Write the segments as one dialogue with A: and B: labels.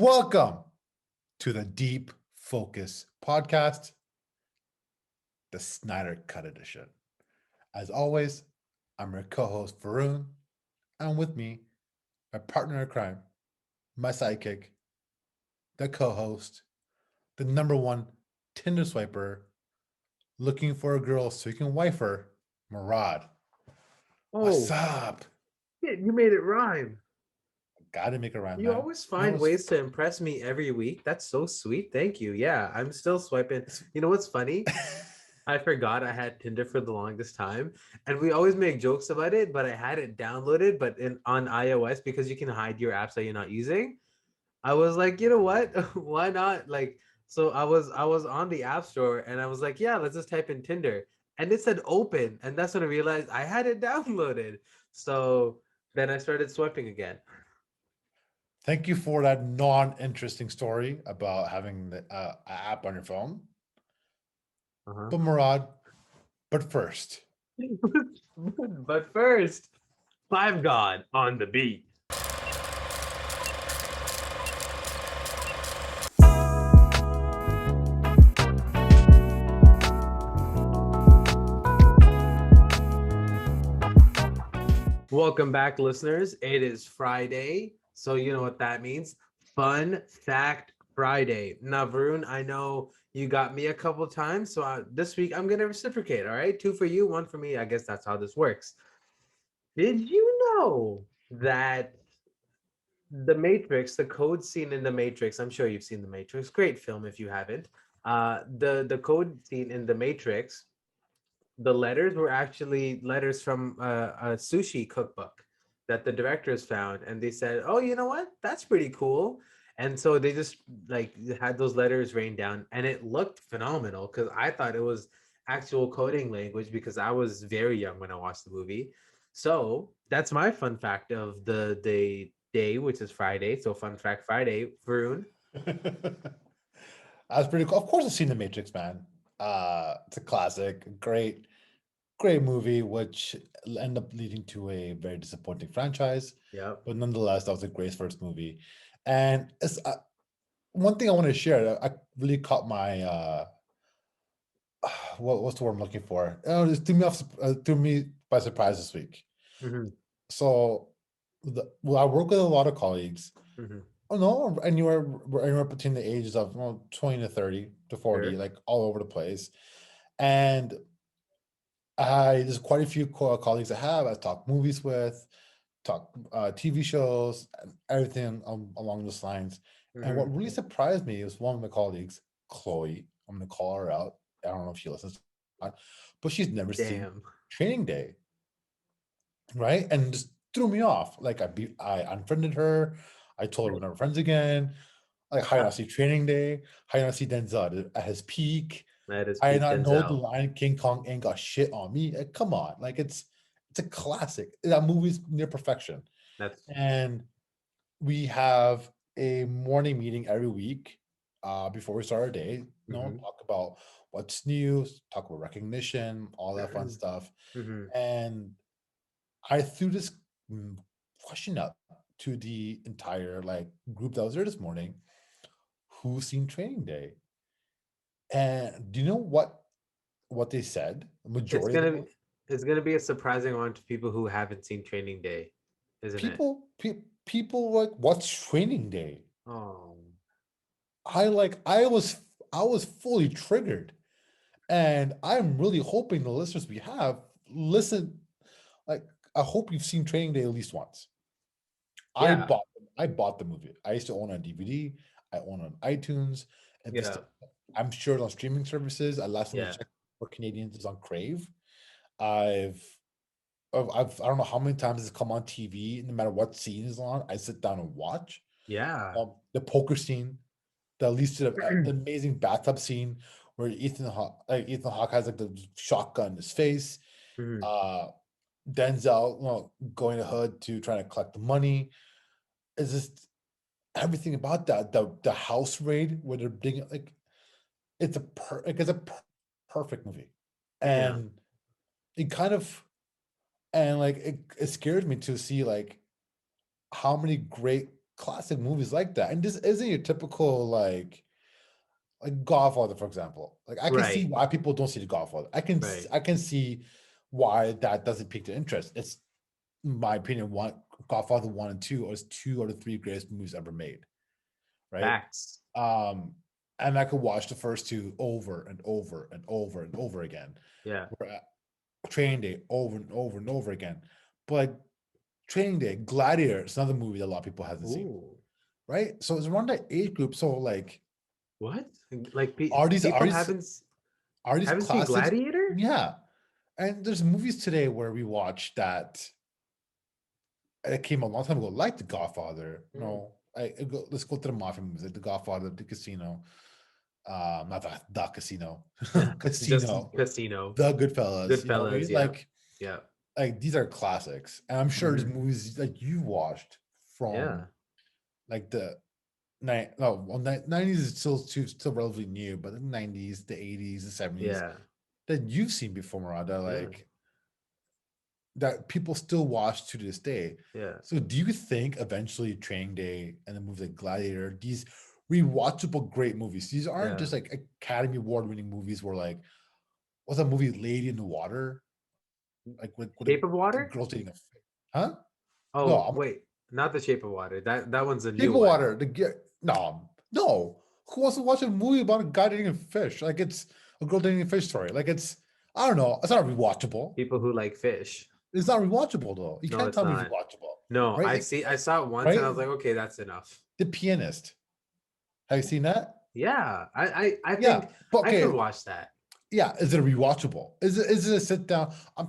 A: Welcome to the Deep Focus Podcast, the Snyder Cut edition. As always, I'm your co-host Varun, and with me, my partner in crime, my sidekick, the co-host, the number one Tinder swiper, looking for a girl so you can wife her, Murad. What's
B: Oh,
A: up?
B: shit, you made it rhyme.
A: Gotta make a rhyme,
B: You
A: man.
B: always
A: You know,
B: find ways to impress me every week. That's so sweet. Thank you. Yeah, I'm still swiping. You know what's funny? I forgot I had Tinder for the longest time, and we always make jokes about it, but I had it downloaded, but on iOS because you can hide your apps that you're not using. I was like, you know what? Why not? So I was on the App Store and I was like, yeah, let's just type in Tinder. And it said open. And that's when I realized I had it downloaded. So then I started swiping again.
A: Thank you for that non-interesting story about having the app on your phone.
B: Uh-huh.
A: But Murad, but first,
B: But first, Five God on the beat. Welcome back, listeners. It is Friday, so you know what that means. Fun Fact Friday. Now, Varun, I know you got me a couple times, so this week I'm gonna reciprocate. All right, two for you, one for me. I guess that's how this works. Did you know that the Matrix, the code scene in the Matrix? I'm sure you've seen the Matrix. Great film if you haven't. The code scene in the Matrix, the letters were actually letters from a sushi cookbook that the directors found, and they said, "Oh, you know what? That's pretty cool." And so they just like had those letters rain down, and it looked phenomenal because I thought it was actual coding language because I was very young when I watched the movie. So that's my fun fact of the day, which is Friday. So fun fact Friday, Varun.
A: that's pretty cool. Of course, I've seen The Matrix, man. It's a classic, great movie, which ended up leading to a very disappointing franchise.
B: Yep.
A: But nonetheless, that was a great first movie. And it's one thing I want to share. That I really caught my what's the word I'm looking for? It threw me threw me by surprise this week.
B: Hmm.
A: So, well, I work with a lot of colleagues.
B: Hmm.
A: Oh no, anywhere between the ages of 20 to 30 to 40,
B: Sure.
A: like all over the place. And there's quite a few colleagues I have I talk movies with, talk TV shows, and everything along those lines. And
B: Hmm.
A: what really surprised me was one of my colleagues, Chloe. I'm gonna call her out. I don't know if she listens, or not, but she's never seen
B: Damn.
A: Training Day, right? And just threw me off. Like I unfriended her. I told her we're never friends again. Like how did I see Training Day? How did I see Denzel at his peak?
B: That is
A: I did
B: peak
A: not know the
B: Denzel.
A: line King Kong ain't got shit on me. Come on, like it's a classic. That movie's near perfection.
B: That's
A: And we have a morning meeting every week before we start our day.
B: Mhm.
A: Talk about what's new, talk about recognition, all that fun stuff.
B: Mhm.
A: And I threw this mm, question up to the entire like group that was there this morning. Who's seen Training Day? And do you know what they said? The
B: It's
A: majority of
B: gonna
A: them
B: be it's gonna be a surprising amount of people who haven't seen Training Day, isn't it?
A: people like, what's Training Day?
B: Oh,
A: I was fully triggered, and I'm really hoping the listeners we have listen. Like, I hope you've seen Training Day at least once. I
B: yeah,
A: bought I bought the movie. I used to own it on DVD. I own it on iTunes, and this
B: yeah,
A: I'm sure it's on streaming services. I last time I
B: yeah.
A: checked for Canadians is on Crave. I've I don't know how many times it's come on TV. No matter what scene is on, I sit down and watch.
B: Yeah.
A: The poker scene that leads to the amazing bathtub scene where Ethan Hawke has like the shotgun in his face.
B: Mhm.
A: Uh, Denzel, going to hood to trying to collect the money. It's just everything about that. The house raid where they're digging, like it's a perfect movie,
B: Yeah.
A: and it kind of and like it scares me to see like how many great classic movies like that. And this isn't your typical like Godfather, for example. Like I can see
B: Right,
A: why people don't see the Godfather.
B: right.
A: I can see why that doesn't pique their interest. It's, in my opinion, one Godfather 1 and 2 are two out of three greatest movies ever made. Right.
B: Facts.
A: Um, and I could watch the first two over and over and over and over again.
B: Yeah.
A: Training Day over and over and over again. But Training Day, Gladiator, it's another movie that a lot of people hasn't seen.
B: Ooh.
A: Right. So it's around that age group. So like,
B: What? Like
A: are these are
B: people
A: these are these
B: haven't seen
A: classics?
B: Gladiator?
A: Yeah. And there's movies today where we watch that it came a long time ago, like The Godfather.
B: Mm.
A: Let's go to the mafia movies, like The Godfather, The Casino, not that the Casino,
B: Just
A: Casino,
B: Casino.
A: The Goodfellas. You know, where
B: Goodfellas,
A: you
B: yeah. Yeah.
A: like these are classics, and I'm sure there's
B: Mhm.
A: movies like you watched from
B: Yeah.
A: like the night. No, well, 90s is still relatively new, but the 90s, the 80s, the 70s
B: Yeah.
A: that you've seen before, Marada,
B: Yeah.
A: like that people still watch to this day.
B: Yeah.
A: So do you think eventually Training Day and the movies like Gladiator, these rewatchable great movies, these aren't
B: Yeah.
A: just like Academy Award winning movies where like what's that movie Lady in the Water? Like with
B: Shape of
A: the
B: Water?
A: girls dating a huh? No,
B: Oh, wait. Not the Shape of Water. That one's a
A: Shape
B: new
A: of
B: one.
A: Water. No. Who wants to watch a movie about a guy dating a fish? Like it's a girl dating a fish story. Like it's I don't know. It's not rewatchable.
B: People who like fish.
A: It's not rewatchable though. You
B: No,
A: can't
B: it's
A: tell me it's
B: not.
A: rewatchable,
B: No,
A: right?
B: I saw it once and I
A: Right?
B: was like, okay, that's enough.
A: The Pianist. Have you seen that?
B: Yeah. I
A: Yeah,
B: think
A: but
B: I could
A: okay,
B: watch that.
A: yeah. Is it rewatchable? Is it a sit down? I'm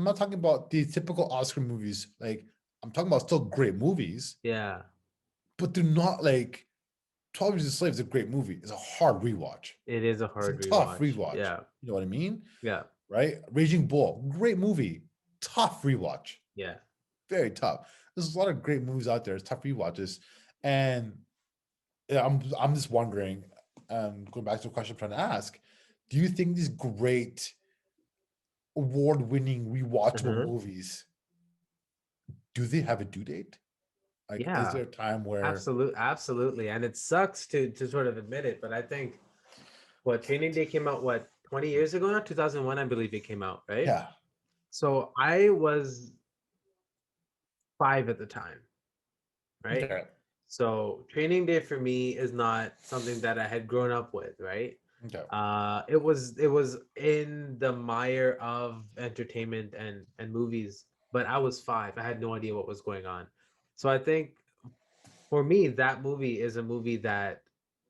A: not talking about the typical Oscar movies. Like I'm talking about still great movies,
B: Yeah.
A: but they're not like 12 Years a Slave is a great movie. It's a hard rewatch.
B: It is a
A: It's a
B: hard
A: tough
B: rewatch.
A: rewatch.
B: Yeah.
A: You know what I mean?
B: Yeah.
A: Right? Raging Bull, great movie. Tough rewatch.
B: Yeah.
A: Very tough. There's a lot of great movies out there. It's tough rewatches. And yeah, I'm just wondering, going back to the question I'm trying to ask, do you think these great award-winning rewatchable
B: Uh-huh.
A: movies, do they have a due date? Like, is
B: Yeah.
A: there a time where
B: Absolutely. And it sucks to sort of admit it, but I think what Training Day came out 20 years ago now? 2001, I believe it came out, right?
A: yeah.
B: So I was 5 at the time, right?
A: Okay.
B: So Training Day for me is not something that I had grown up with, right?
A: Okay.
B: It was in the mire of entertainment and movies, but I was 5. I had no idea what was going on. So I think for me, that movie is a movie that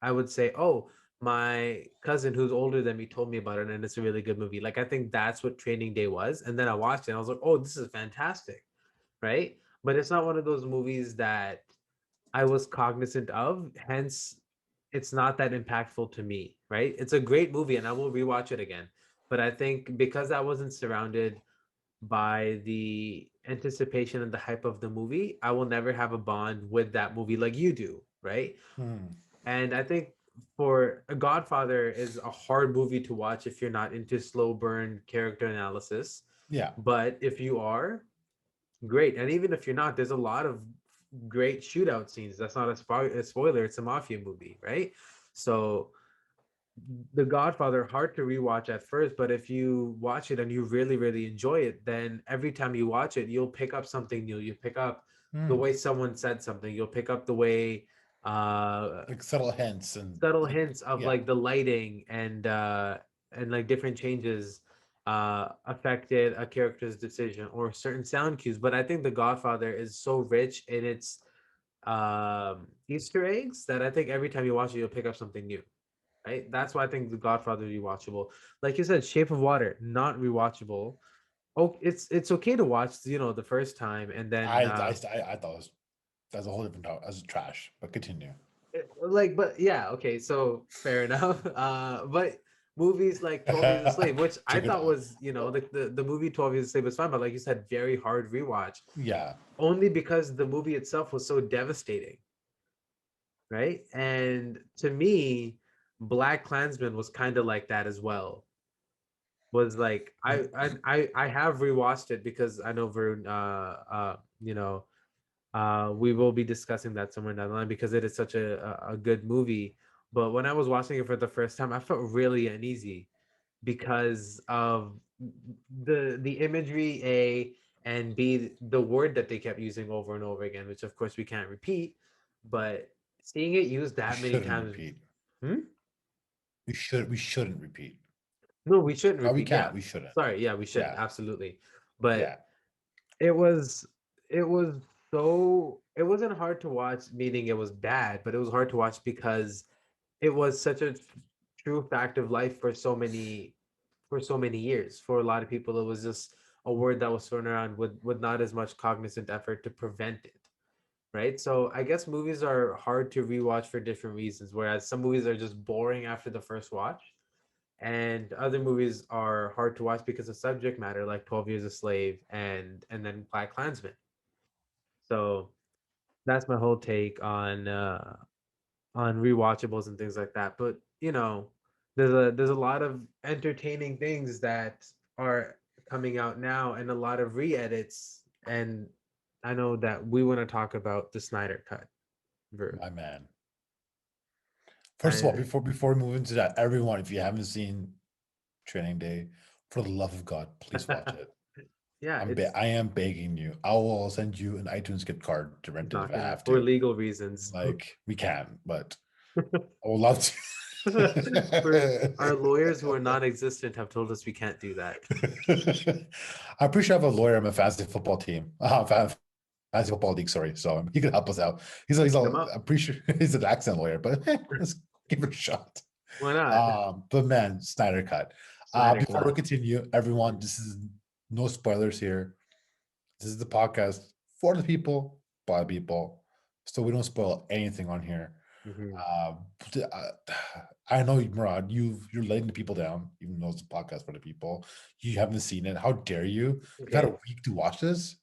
B: I would say, oh, my cousin who's older than me told me about it, and it's a really good movie. Like I think that's what Training Day was. And then I watched it and I was like, oh, this is fantastic, right? But it's not one of those movies that I was cognizant of. Hence, it's not that impactful to me, right? It's a great movie and I will rewatch it again. But I think because I wasn't surrounded by the anticipation and the hype of the movie, I will never have a bond with that movie like you do, right?
A: Hmm.
B: And I think for a Godfather is a hard movie to watch if you're not into slow burn character analysis.
A: Yeah.
B: But if you are, great. And even if you're not, there's a lot of great shootout scenes. That's not a spoiler. It's a mafia movie, right? So The Godfather, hard to rewatch at first, but if you watch it and you really, really enjoy it, then every time you watch it, you'll pick up something new. You pick up the
A: Hmm.
B: way someone said something. You'll pick up the way
A: Like subtle hints and
B: subtle
A: like
B: hints of
A: yeah.
B: like the lighting and like different changes affected a character's decision or certain sound cues. But I think The Godfather is so rich in its Easter eggs that I think every time you watch it, you'll pick up something new. Right? That's why I think The Godfather is rewatchable. Like you said, Shape of Water, not rewatchable. Oh, it's okay to watch, the first time and then
A: I thought it was that's a whole different topic. That's trash. But continue.
B: like, but yeah, okay, so fair enough. But movies like 12 Years a Slave, which I
A: Check it
B: thought
A: out.
B: was, the movie 12 Years a Slave was fine, but like you said, very hard rewatch.
A: Yeah.
B: Only because the movie itself was so devastating, right? And to me, Black Klansman was kind of like that as well. Was like I have rewatched it because I know Varun, We will be discussing that somewhere down the line because it is such a good movie. But when I was watching it for the first time, I felt really uneasy because of the imagery, A, and B, the word that they kept using over and over again, which of course we can't repeat. But seeing it used
A: We
B: that many
A: shouldn't
B: times.
A: repeat.
B: Hmm?
A: We shouldn't repeat.
B: No, we shouldn't
A: Oh, we
B: repeat.
A: can't.
B: Yeah.
A: We shouldn't.
B: Sorry. Yeah, we shouldn't.
A: Yeah.
B: Absolutely. But
A: Yeah.
B: it was it was so it wasn't hard to watch, meaning it was bad, but it was hard to watch because it was such a true fact of life for so many years. For a lot of people, it was just a word that was thrown around with not as much cognizant effort to prevent it. Right. So I guess movies are hard to rewatch for different reasons, whereas some movies are just boring after the first watch. And other movies are hard to watch because of subject matter, like 12 Years a Slave and then Black Klansman. So that's my whole take on rewatchables and things like that. But there's a lot of entertaining things that are coming out now and a lot of re-edits. And I know that we want to talk about the Snyder Cut. Ver-
A: My man. First of all,
B: I
A: before we move into that, everyone, if you haven't seen Training Day, for the love of God, please watch it.
B: yeah, it's
A: I am begging you. I will send you an iTunes gift card to rent it if
B: not
A: I
B: gonna
A: have
B: for
A: to.
B: legal reasons.
A: Like we can, but I would love
B: For our
A: to.
B: lawyers who are non-existent have told us we can't do that.
A: I'm pretty sure I have a lawyer on my fantasy football team. Fantasy football league, sorry. So he could help us out.
B: Come up.
A: I'm pretty sure he's an accent lawyer, but let's give it a shot.
B: Why not?
A: But man, Snyder Cut.
B: Snyder
A: Before we
B: Cut.
A: continue, everyone,
B: Mhm.
A: this is no spoilers here. This is the podcast for the people, by the people, so we don't spoil anything on here.
B: Mhm.
A: I know, Murad, you're letting the people down, even though it's a podcast for the people. You haven't seen it. How dare you? You've had a
B: Okay.
A: week to watch this.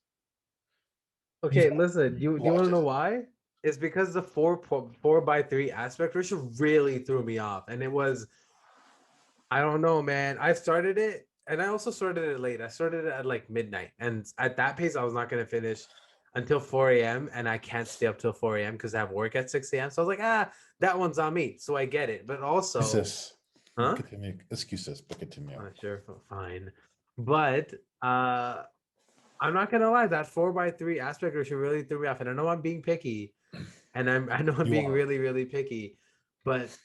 A: You've
B: Okay,
A: had a
B: listen,
A: week
B: you
A: to
B: you want
A: watch
B: to know
A: it.
B: why? It's because the 4 by 3 aspect ratio really threw me off. And it was, I don't know, man. I started it and I also started it late. I started it at like midnight. And at that pace, I was not gonna finish until 4 a.m. And I can't stay up till 4 a.m. because I have work at 6 a.m. So I was like, that one's on me. So I get it. But also,
A: Excuses.
B: huh?
A: Continue. Excuses, but continue.
B: Sure, fine. But I'm not gonna lie, that 4 by 3 aspect ratio really threw me off. And I know I'm being picky, and I know I'm
A: You
B: being
A: are.
B: really, really picky, but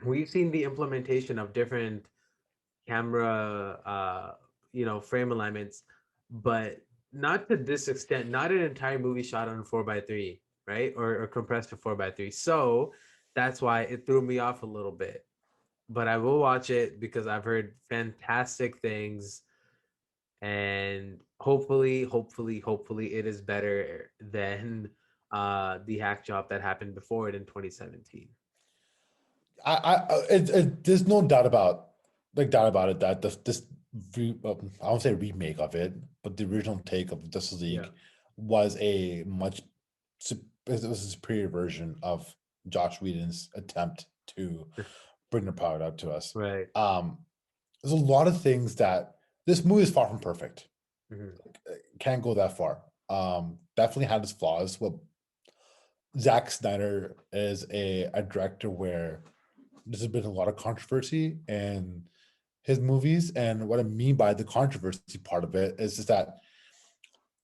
B: we've seen the implementation of different camera frame alignments, but not to this extent, not an entire movie shot on 4 by 3, right? Or compressed to 4 by 3. So that's why it threw me off a little bit. But I will watch it because I've heard fantastic things, and hopefully it is better than the hack job that happened before it in 2017.
A: There's no doubt about, doubt about it that I won't say remake of it, but the original take of Justice
B: Yeah.
A: League was a it was a superior version of Josh Whedon's attempt to bring the product out to us.
B: Right.
A: Um, there's a lot of things that this movie is far from perfect.
B: Mhm.
A: Can't go that far. Definitely had its flaws. Well, Zack Snyder is a director where there's been a lot of controversy in his movies. And what I mean by the controversy part of it is just that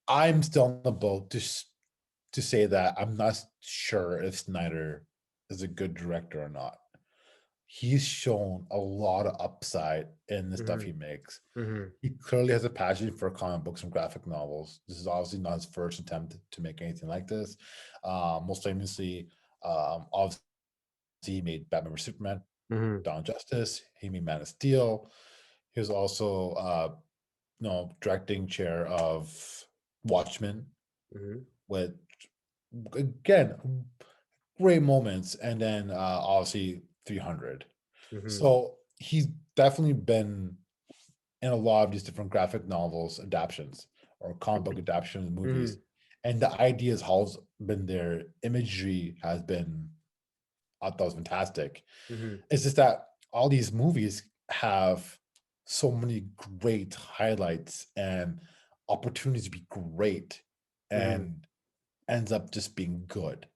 A: I'm still on the boat to say that I'm not sure if Snyder is a good director or not. He's shown a lot of upside in the stuff he
B: Mhm.
A: makes.
B: Mhm.
A: He clearly has a passion for comic books and graphic novels. This is obviously not his first attempt to make anything like this. Most famously, obviously, he made Batman vs Superman,
B: Mhm.
A: Dawn of Justice. He made Man of Steel. He was also, directing chair of Watchmen,
B: Mhm.
A: with again great moments, and then obviously 300.
B: Mhm.
A: So he's definitely been in a lot of these different graphic novels adaptations or comic book adaptation movies,
B: Mhm.
A: and the ideas has been there. Imagery has been, I thought, was fantastic.
B: Mhm.
A: It's just that all these movies have so many great highlights and opportunities to be great,
B: Mhm.
A: and ends up just being good.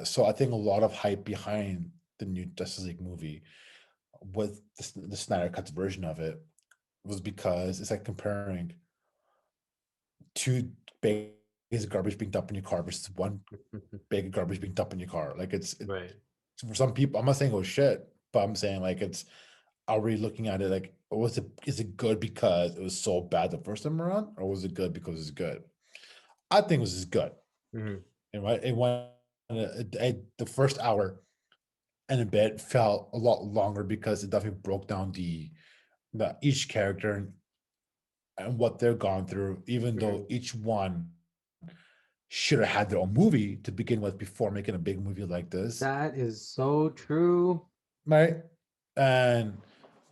A: So I think a lot of hype behind the new Justice League movie with the Snyder Cut's version of it was because it's like comparing two bags of garbage being dumped in your car versus one bag of garbage being dumped in your car. Like
B: Right.
A: for some people, I'm not saying it was shit, but I'm saying like are we looking at it like is it good because it was so bad the first time around, or was it good because it's good? I think it was just good.
B: Mhm.
A: And right, it went the first hour and a bit felt a lot longer because it definitely broke down the each character and what they're gone through, even though
B: Mhm.
A: each one should have had their own movie to begin with before making a big movie like this,
B: That is so true.
A: right? And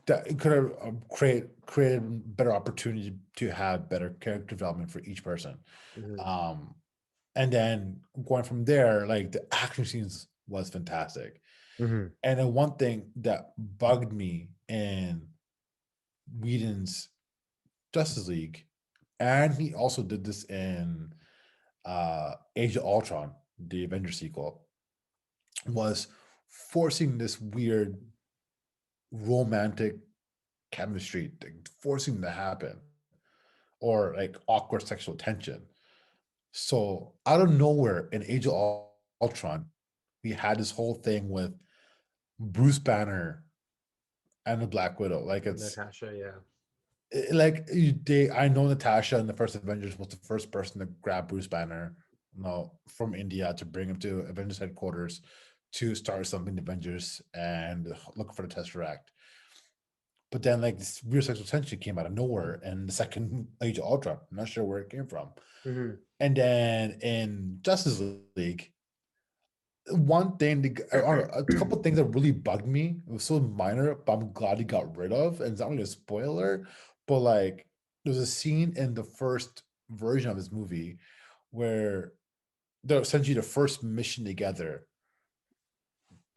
A: that it could have created better opportunity to have better character development for each person.
B: Mhm.
A: Um, and then going from there, like the action scenes was fantastic.
B: Mhm.
A: And then one thing that bugged me in Whedon's Justice League, and he also did this in Age of Ultron, the Avengers sequel, was forcing this weird romantic chemistry, forcing to happen, or like awkward sexual tension. So out of nowhere in Age of Ultron, we had this whole thing with Bruce Banner and the Black Widow.
B: Natasha, yeah.
A: I know Natasha in the first Avengers was the first person to grab Bruce Banner, from India to bring him to Avengers headquarters to start something in Avengers and look for the Tesseract. But then like this weird sexual tension came out of nowhere in the second Age of Ultron. I'm not sure where it came from.
B: Mhm.
A: And then in Justice League, one thing, I don't know, a couple things that really bugged me. It was so minor, but I'm glad he got rid of. And it's not really a spoiler, but like there's a scene in the first version of this movie where they're essentially the first mission together.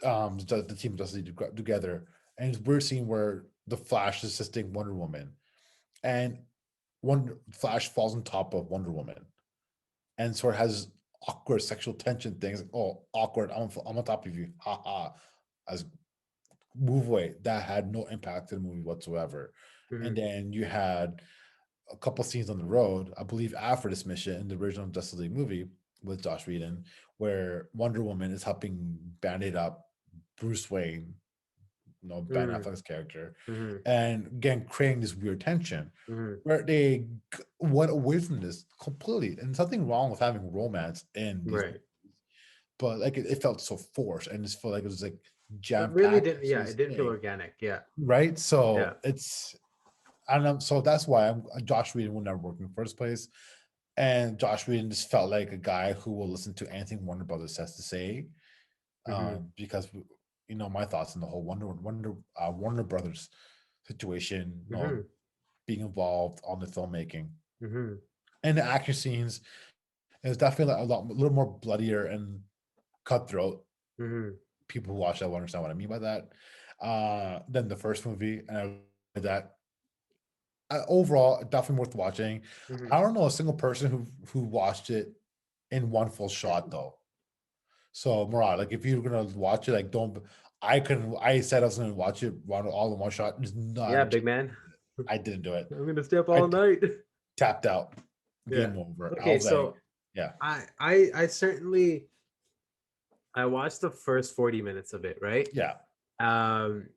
A: The team does lead together, and it's a weird scene where the Flash is assisting Wonder Woman, and one Flash falls on top of Wonder Woman, and sort of has awkward sexual tension things. Like, oh, awkward! I'm on top of you, ha ha. As move away, that had no impact in the movie whatsoever. And
B: Mhm.
A: then you had a couple scenes on the road, I believe, after this mission in the original Justice League movie with Josh Whedon, where Wonder Woman is helping band-aid up Bruce Wayne, Ben
B: Mhm.
A: Affleck's character,
B: Mhm.
A: and again creating this weird tension
B: Mhm.
A: where they went away from this completely. And nothing wrong with having romance in these,
B: Right.
A: but like it felt so forced and just felt like it was like
B: It really
A: jam-packed
B: didn't,
A: into
B: yeah,
A: this
B: it didn't feel
A: thing,
B: organic. Yeah.
A: right?
B: Yeah.
A: So it's I don't know. So that's why Josh Whedon would never work in the first place. And Josh Whedon just felt like a guy who will listen to anything Warner Brothers has to say.
B: Mhm.
A: Because my thoughts on the whole Warner Brothers situation,
B: Mhm.
A: being involved on the filmmaking
B: Mhm.
A: and the action scenes. It was definitely a little more bloodier and cutthroat.
B: Mhm.
A: People who watch that will understand what I mean by that. Than the first movie, and I that overall definitely worth watching.
B: Mhm.
A: I don't know a single person who watched it in one full shot though. So Murad, like if you're gonna watch it, like don't. I said I was gonna watch it all in one shot. There's not
B: Yeah,
A: a chance
B: big man.
A: I didn't do it.
B: I'm gonna stay up
A: I
B: all night.
A: tapped out.
B: Yeah.
A: Game over. I
B: Okay,
A: was like,
B: so
A: yeah,
B: I certainly I watched the first 40 minutes of it, right?
A: yeah.
B: Um,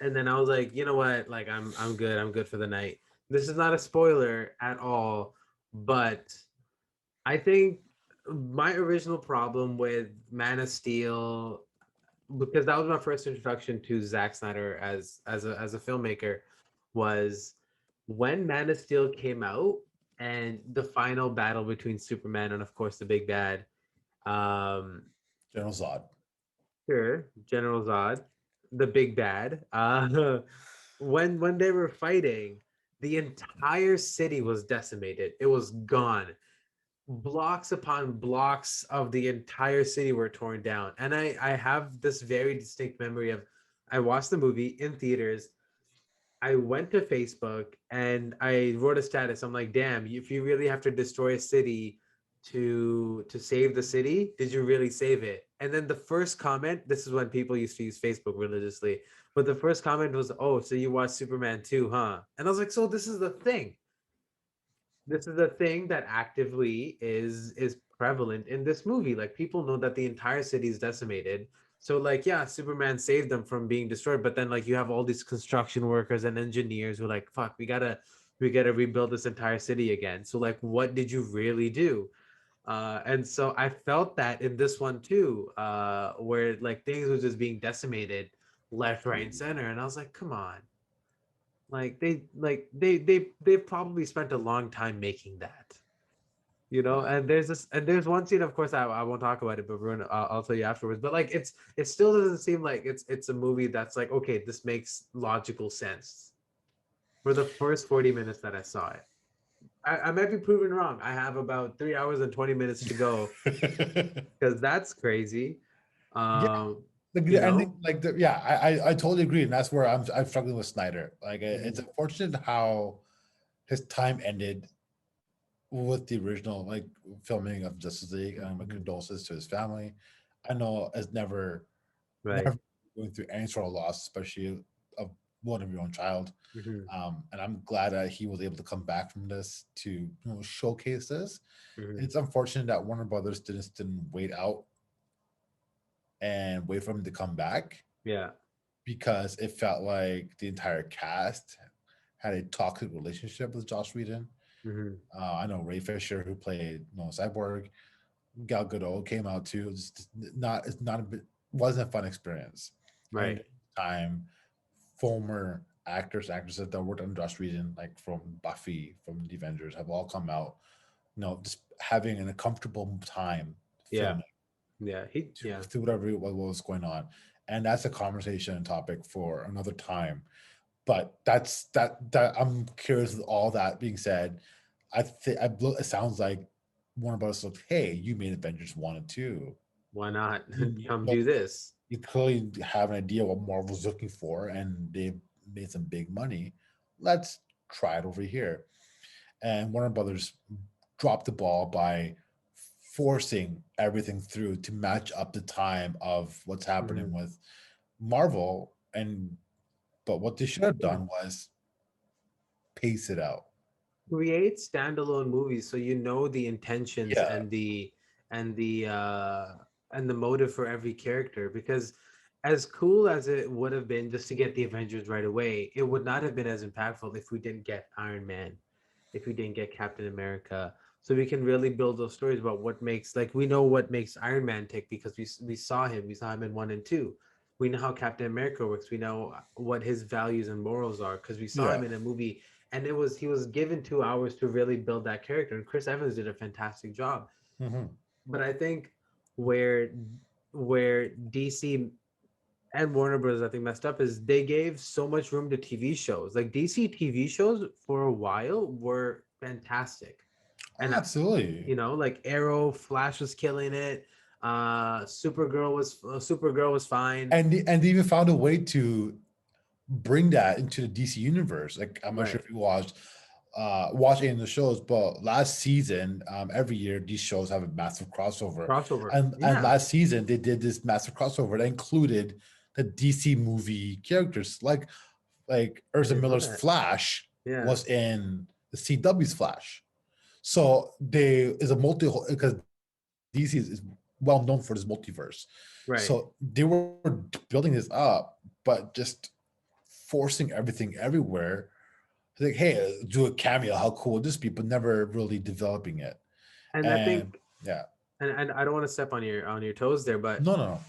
B: and then I was like, you know what? Like I'm good. I'm good for the night. This is not a spoiler at all, but I think my original problem with Man of Steel, because that was my first introduction to Zack Snyder as a filmmaker, was when Man of Steel came out and the final battle between Superman and of course the big bad, um,
A: General Zod.
B: sure, General Zod, the big bad. When they were fighting, the entire city was decimated. It was gone. Blocks upon blocks of the entire city were torn down. And I have this very distinct memory of I watched the movie in theaters. I went to Facebook and I wrote a status. I'm like, damn, if you really have to destroy a city to save the city, did you really save it? And then the first comment, this is when people used to use Facebook religiously, but the first comment was, oh, so you watched Superman 2, huh? And I was like, so this is the thing. This is the thing that actively is prevalent in this movie. Like people know that the entire city is decimated. So like yeah, Superman saved them from being destroyed, but then like you have all these construction workers and engineers who are like, fuck, we gotta rebuild this entire city again. So like what did you really do? And so I felt that in this one too, where like things were just being decimated left, right, and center. And I was like, come on. They've probably spent a long time making that, you know.
A: Yeah.
B: And there's one scene, of course, I won't talk about it, but I'll tell you afterwards. But like it still doesn't seem like it's a movie that's like, okay, this makes logical sense for the first 40 minutes that I saw it. I might be proven wrong. I have about 3 hours and 20 minutes to go because that's crazy.
A: Yeah,
B: Um,
A: the
B: you
A: ending,
B: know,
A: like yeah, I totally agree, and that's where I'm struggling with Snyder. Like it's
B: Mhm,
A: unfortunate how his time ended with the original like filming of Justice League, and my
B: mhm,
A: condolences to his family. I know it's
B: right.
A: never going through any sort of loss, especially of one of your own child.
B: Hmm.
A: And I'm glad that he was able to come back from this to showcase this.
B: Hmm.
A: It's unfortunate that Warner Brothers didn't wait out and wait for him to come back
B: Yeah.
A: because it felt like the entire cast had a toxic relationship with Joss Whedon.
B: Hmm.
A: I know Ray Fisher, who played Cyborg, Gal Gadot came out too. It's not a bit, wasn't a fun experience. And
B: Right.
A: time, former actresses that worked on Joss Whedon, like from Buffy, from the Avengers, have all come out, just having an uncomfortable time
B: Yeah.
A: filming
B: Yeah. Yeah.
A: to whatever what was going on. And that's a conversation and topic for another time. But that I'm curious with all that being said, it sounds like Warner Bros. Looked, hey, you made Avengers 1 and 2.
B: Why not
A: You
B: come
A: know,
B: do this?
A: you clearly have an idea what Marvel's looking for, and they've made some big money. Let's try it over here. And Warner Brothers dropped the ball by forcing everything through to match up the time of what's happening
B: Mhm.
A: with Marvel. And but what they should have done was pace it out.
B: Create standalone movies so you know the intentions
A: Yeah.
B: and the motive for every character, because as cool as it would have been just to get the Avengers right away, it would not have been as impactful if we didn't get Iron Man, if we didn't get Captain America. So we can really build those stories about what makes, like, we know what makes Iron Man tick because we saw him in 1 and 2. We know how Captain America works. We know what his values and morals are because we saw
A: Yeah.
B: him in a movie, and he was given 2 hours to really build that character. And Chris Evans did a fantastic job.
A: Hmm.
B: But I think where where DC and Warner Bros. I think messed up is they gave so much room to TV shows. Like DC TV shows for a while were fantastic,
A: Oh,
B: and
A: absolutely.
B: like Arrow, Flash was killing it. Supergirl was fine.
A: And they even found a way to bring that into the DC universe. Like I'm not sure
B: Right.
A: if you watch any of the shows, but last season, every year these shows have a massive crossover.
B: Crossover.
A: And
B: Yeah.
A: last season they did this massive crossover that included the DC movie characters, like
B: I
A: Ursa
B: didn't know
A: Miller's
B: that.
A: Flash
B: Yeah.
A: was in the CW's Flash. So they is a multi because DC is well known for this multiverse.
B: Right.
A: So they were building this up, but just forcing everything everywhere. Like, hey, do a cameo. How cool would this be? But never really developing it.
B: And I
A: And
B: think,
A: yeah,
B: and I don't want to step on your toes there, but
A: no, no, no.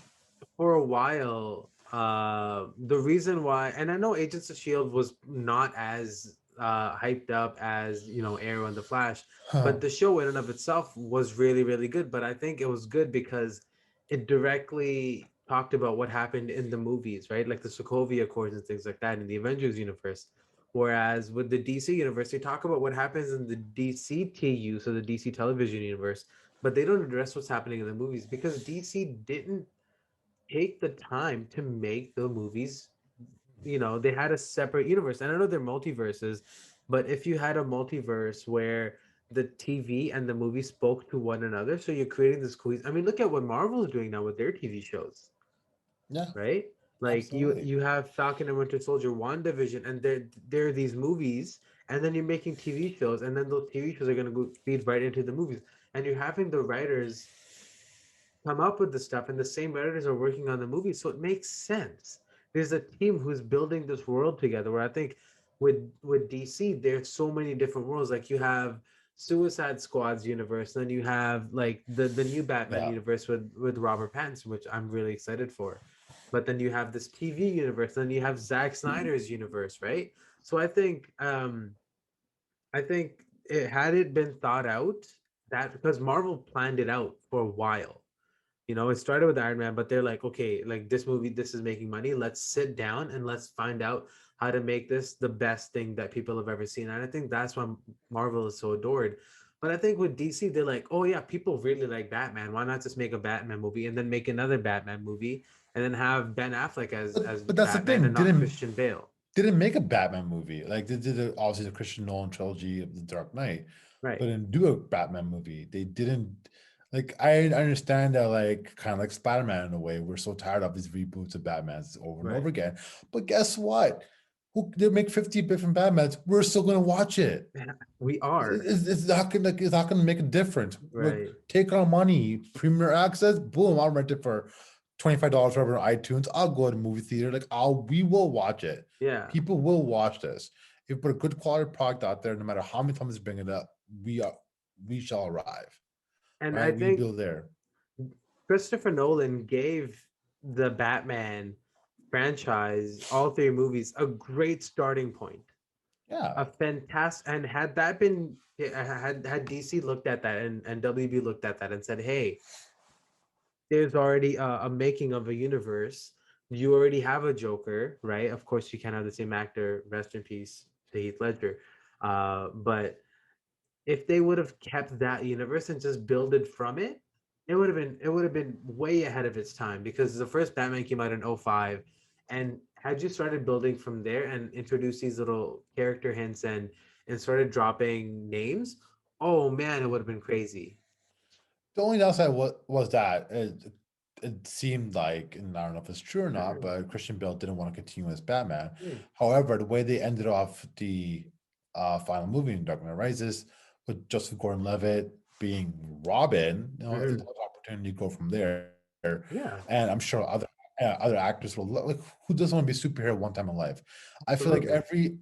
B: for a while, the reason why, and I know Agents of Shield was not as hyped up as Arrow and the Flash,
A: Huh.
B: but the show in and of itself was really really good. But I think it was good because it directly talked about what happened in the movies, right? Like the Sokovia Accords and things like that in the Avengers universe. Whereas with the DC universe, they talk about what happens in the DCTU, so the DC television universe, but they don't address what's happening in the movies because DC didn't take the time to make the movies. They had a separate universe, and I know they're multiverses, but if you had a multiverse where the TV and the movie spoke to one another. So you're creating this cohesive. I mean, look at what Marvel is doing now with their TV shows,
A: Yeah,
B: right? Like
A: absolutely.
B: you have Falcon and Winter Soldier, WandaVision, and there are these movies, and then you're making TV shows, and then those TV shows are gonna go feed right into the movies, and you're having the writers come up with the stuff, and the same writers are working on the movie, so it makes sense. There's a team who's building this world together. Where I think with DC, there's so many different worlds. Like you have Suicide Squad's universe, then you have like the new Batman
A: Yeah.
B: universe with Robert Pattinson, which I'm really excited for. But then you have this TV universe, then you have Zack Snyder's universe, right? So I think it had it been thought out, that because Marvel planned it out for a while. It started with Iron Man, but they're like, okay, like this movie, this is making money. Let's sit down and let's find out how to make this the best thing that people have ever seen. And I think that's why Marvel is so adored. But I think with DC, they're like, oh yeah, people really like Batman. Why not just make a Batman movie and then make another Batman movie and then have Ben Affleck as
A: But that's the
B: Batman
A: thing.
B: and not Christian Bale?
A: Didn't make a Batman movie. Like they did obviously the Christian Nolan trilogy of The Dark Knight,
B: Right,
A: but didn't do a Batman movie. They didn't like I understand that like kind of like Spider-Man in a way. We're so tired of these reboots of Batmans over and
B: right.
A: over again. But guess what? Who they make 50 different Batmans, we're still gonna watch it.
B: We are.
A: It's not gonna make a difference. Look,
B: Right.
A: take our money, premier access, boom, I'll rent it for $25 whatever on iTunes. I'll go to the movie theater. Like we will watch it.
B: Yeah.
A: People will watch this. If we put a good quality product out there, no matter how many times we bring it up, we are we shall arrive.
B: And I
A: Right? We
B: think
A: build there.
B: Christopher Nolan gave the Batman franchise, all three movies, a great starting point.
A: Yeah.
B: A fantastic, and had that been had DC looked at that and WB looked at that and said, hey, there's already a making of a universe. You already have a Joker, right? Of course, you can't have the same actor. Rest in peace to Heath Ledger. But if they would have kept that universe and just builded from it, it would have been way ahead of its time, because the first Batman came out in '05, and had you started building from there and introduced these little character hints and started dropping names, oh man, it would have been crazy.
A: The only downside was that it seemed like, and I don't know if it's true or not, but Christian Bale didn't want to continue as Batman.
B: Hmm.
A: However, the way they ended off the final movie in Dark Knight Rises with Joseph Gordon-Levitt being Robin, it's
B: Mhm.
A: an opportunity to go from there.
B: Yeah,
A: And I'm sure other actors will like who doesn't want to be a superhero one time in life. I feel like
B: absolutely,
A: every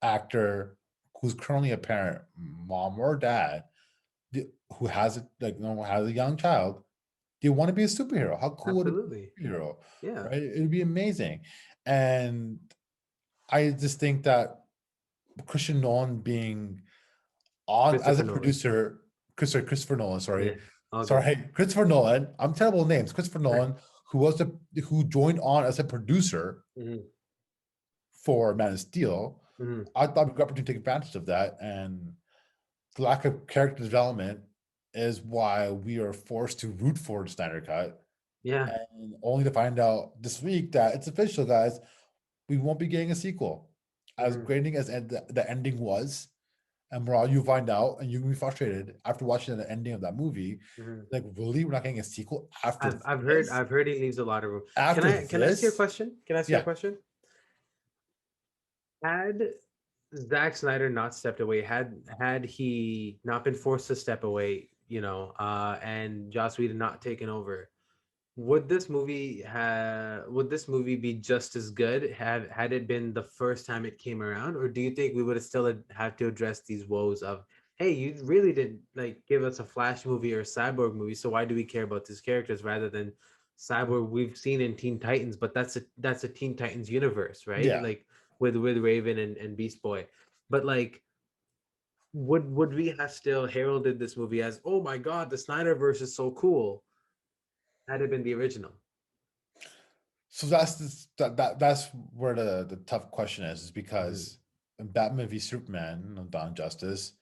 A: actor who's currently a parent, mom or dad, who has it like has a young child, they want to be a superhero. How cool would it
B: absolutely.
A: be, a superhero,
B: Yeah,
A: right? It'd be amazing. And I just think that Christian Nolan being on as
B: Christopher
A: a
B: Nolan.
A: producer, Christopher Nolan,
B: Yeah, all good.
A: sorry, Christopher Nolan. I'm terrible with names. Christopher Nolan, who joined on as a producer
B: Hmm.
A: for Man of Steel.
B: Hmm.
A: I thought we got opportunity to take advantage of that, and the lack of character development is why we are forced to root for the Snyder Cut,
B: Yeah.
A: and only to find out this week that it's official, guys. We won't be getting a sequel. As
B: Hmm.
A: grating as the ending was, and Moral, you find out, and you can be frustrated after watching the ending of that movie.
B: Hmm.
A: Like, really, we're not getting a sequel after
B: I've heard
A: this?
B: I've heard he leaves a lot of room. Can
A: After
B: I ask you a
A: this?
B: question? Can I ask you a
A: Yeah,
B: question? Had Zack Snyder not stepped away, had he not been forced to step away, and Joss Whedon not taken over, would this movie be just as good had it been the first time it came around, or do you think we would have still had to address these woes of, hey, you really didn't like give us a Flash movie or a Cyborg movie, so why do we care about these characters rather than Cyborg we've seen in Teen Titans, but that's a Teen Titans universe, right?
A: yeah.
B: Like with Raven and Beast Boy. But like, would we have still heralded this movie as, oh my god, the Snyderverse is so cool, had it been the original?
A: So that's where the tough question is
B: Mhm.
A: because in Batman v Superman on Dawn of Justice,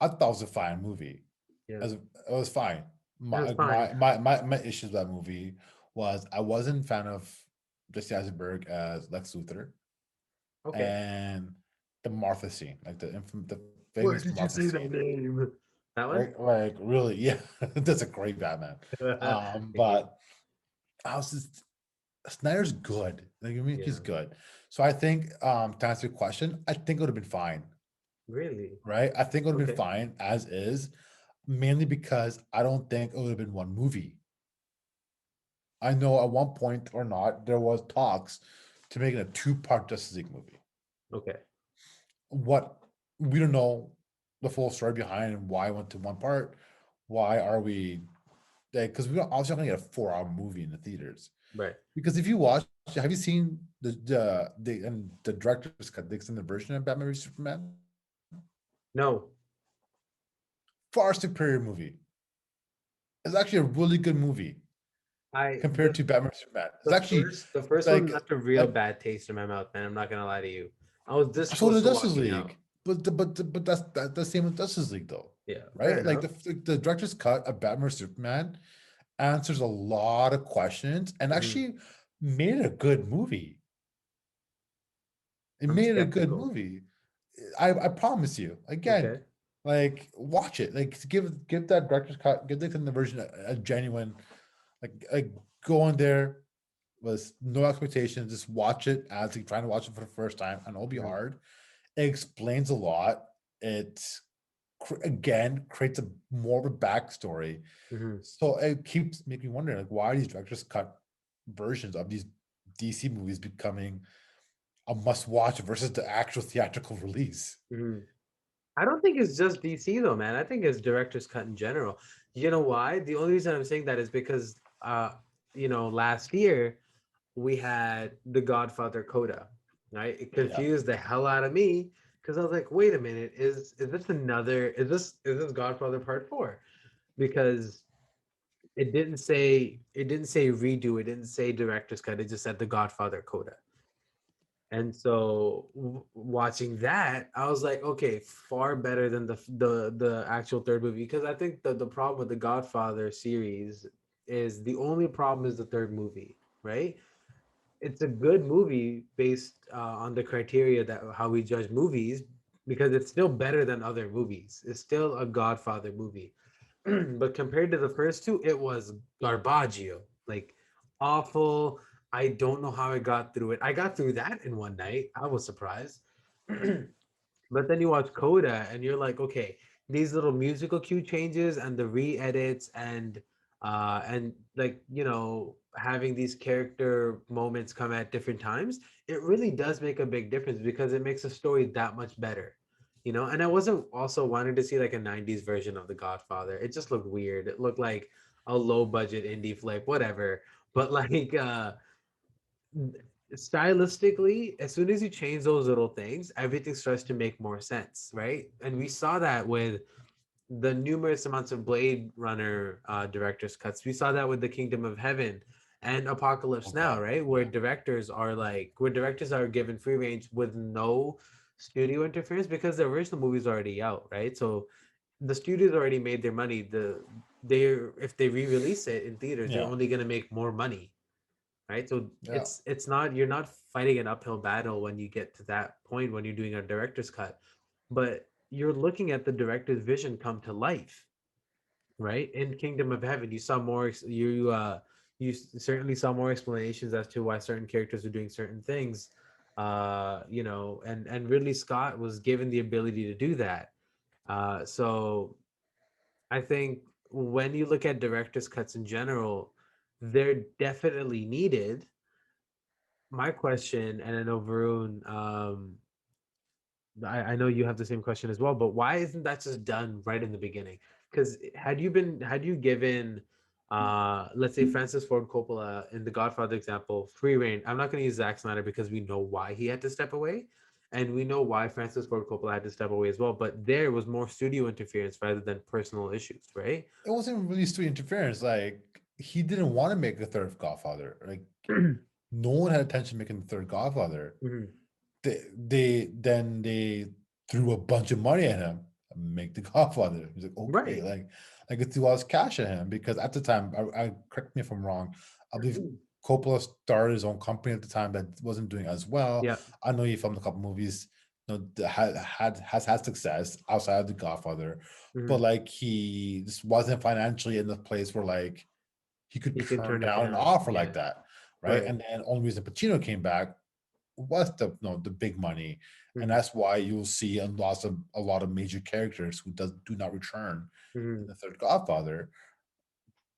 A: I thought it was a fine movie.
B: Yeah,
A: It was fine.
B: it was
A: My
B: fine.
A: issue with that movie was I wasn't a fan of Jesse Eisenberg as Lex Luthor
B: Okay.
A: and the Martha scene, like the
B: Why
A: famous
B: did you
A: Martha
B: say that
A: scene.
B: name? That one?
A: like really, yeah, that's a great Batman.
B: Thank you.
A: But I was just Snyder's good. Like, I mean, he's
B: Yeah.
A: good. So I think, to answer your question, I think it would have been fine,
B: Really?
A: right? I think it would have been
B: Okay.
A: fine as is, mainly because I don't think it would have been one movie. I know at one point or not, there was talks to making a two-part Justice League movie.
B: Okay.
A: What we don't know the full story behind and why it went to one part. Why are we like? Because we don't obviously not gonna get a 4 hour movie in the theaters.
B: Right.
A: Because if you watch, have you seen the director's cut, the extended version of Batman v Superman?
B: No.
A: Far superior movie. It's actually a really good movie
B: I
A: compared to Batman v Superman. It's actually
B: the first one
A: like
B: left a real
A: like
B: bad taste in my mouth, man. I'm not gonna lie to you. I was this
A: so
B: close
A: the
B: to
A: Justice
B: walking out.
A: League, but that's the same with Justice League though,
B: Yeah, fair
A: right? Like
B: enough.
A: the director's cut of Batman v Superman answers a lot of questions and
B: Mhm.
A: actually made it a good movie. It
B: I'm
A: made it a good
B: skeptical.
A: movie. I promise you. Again,
B: Okay.
A: like watch it. Like give that director's cut, give the version a genuine like go on there with no expectations. Just watch it as you're trying to watch it for the first time, and it'll be
B: Mhm.
A: hard. It explains a lot. It again creates a more of a backstory.
B: Mhm.
A: So it keeps making me wonder, like, why are these directors cut versions of these DC movies becoming a must watch versus the actual theatrical release?
B: Mhm. I don't think it's just DC though, man. I think it's director's cut in general. You know why? The only reason I'm saying that is because last year we had the Godfather Coda, right? It
A: Yeah.
B: confused the hell out of me because I was like, wait a minute, is this Godfather Part 4? Because it didn't say redo, it didn't say director's cut, it just said the Godfather Coda. And so watching that, I was like, okay, far better than the actual third movie. Because I think the problem with the Godfather series is the only problem is the third movie, right? It's a good movie based on the criteria that how we judge movies, because it's still better than other movies. It's still a Godfather movie. But compared to the first two, it was garbaggio, like awful. I don't know how I got through it. I got through that in one night. I was surprised. But then you watch Coda and you're like, okay, these little musical cue changes and the re-edits and like, having these character moments come at different times, it really does make a big difference because it makes the story that much better. And I wasn't also wanting to see like a 90s version of The Godfather. It just looked weird. It looked like a low budget indie flick, whatever. But like stylistically, as soon as you change those little things, everything starts to make more sense, right? And we saw that with the numerous amounts of Blade Runner director's cuts. We saw that with the Kingdom of Heaven and Apocalypse
A: Okay.
B: Now, right?
A: Yeah.
B: Where directors are given free range with no studio interference because the original movie's already out, right? So the studios already made their money. They're if they re-release it in theaters, they're
A: Yeah.
B: only gonna make more money, right? So
A: Yeah.
B: it's not you're not fighting an uphill battle when you get to that point when you're doing a director's cut, but you're looking at the director's vision come to life, right? In Kingdom of Heaven, you saw more certainly saw more explanations as to why certain characters are doing certain things, and Ridley Scott was given the ability to do that. So I think when you look at director's cuts in general, they're definitely needed. My question, and I know Varun, I know you have the same question as well, but why isn't that just done right in the beginning? Because had you given, let's say Francis Ford Coppola in the Godfather example, free reign. I'm not going to use Zack Snyder because we know why he had to step away, and we know why Francis Ford Coppola had to step away as well. But there was more studio interference rather than personal issues, right?
A: It wasn't really studio interference. Like he didn't want to make a third Godfather. Like no one had intention of making the third Godfather.
B: Mhm.
A: They threw a bunch of money at him and make the Godfather. He's like, okay,
B: Right.
A: like it threw all this cash at him because at the time, I correct me if I'm wrong, I believe Coppola started his own company at the time that wasn't doing as well.
B: Yeah.
A: I know he filmed a couple movies, has had success outside of the Godfather, but
B: Mhm.
A: like he just wasn't financially in the place where like he could
B: You can
A: turn
B: turn it
A: down an
B: down.
A: offer like
B: Yeah.
A: that, right?
B: Right.
A: And then only reason Pacino came back was the big money, and
B: Mhm.
A: that's why you'll see a lot of major characters who do not return in
B: Mhm.
A: the third Godfather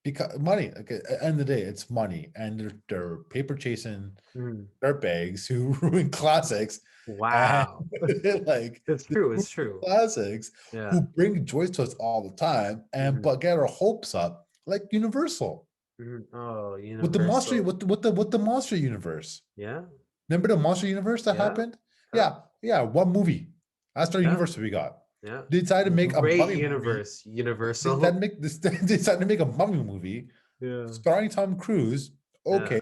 A: because money. Like at the end of the day, it's money, and they're paper chasing
B: Mhm.
A: dirtbags who ruin classics, and
B: Wow.
A: like
B: It's
A: the
B: true.
A: true
B: It's true.
A: classics
B: Yeah.
A: who bring joy to us all the time, and
B: Mhm.
A: but get our hopes up, like Universal
B: Mhm. Oh,
A: with the monster
B: Universal.
A: with the monster universe.
B: Yeah.
A: Remember the monster universe that
B: Yeah.
A: happened?
B: Yeah.
A: Yeah, one movie. That's our
B: Yeah.
A: universe we got.
B: Yeah.
A: They decided to make a
B: Great
A: mummy movie.
B: universe.
A: They decided to
B: Universal.
A: make this. They decided to make a mummy movie
B: Yeah.
A: starring Tom Cruise.
B: Yeah.
A: Okay,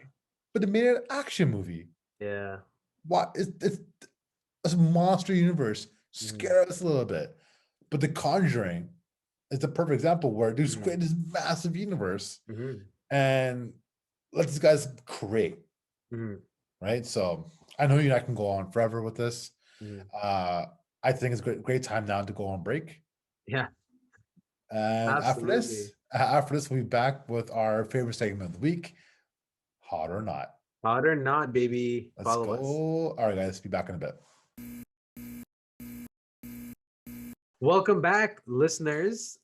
A: but they made an action movie.
B: Yeah.
A: What is it's a monster universe?
B: Mhm.
A: Scare us a little bit. But The Conjuring is the perfect example where there's
B: Mhm.
A: create this massive universe
B: Mhm.
A: and let these guys create,
B: Mhm.
A: right? So I know you're not gonna go on forever with this.
B: Mhm.
A: Uh, I think it's great time now to go on break.
B: Yeah.
A: And
B: Absolutely.
A: after this, we'll be back with our favorite segment of the week, hot or not.
B: Hot or not, baby.
A: Let's
B: Follow
A: go.
B: us.
A: All right, guys, be back in a bit.
B: Welcome back, listeners.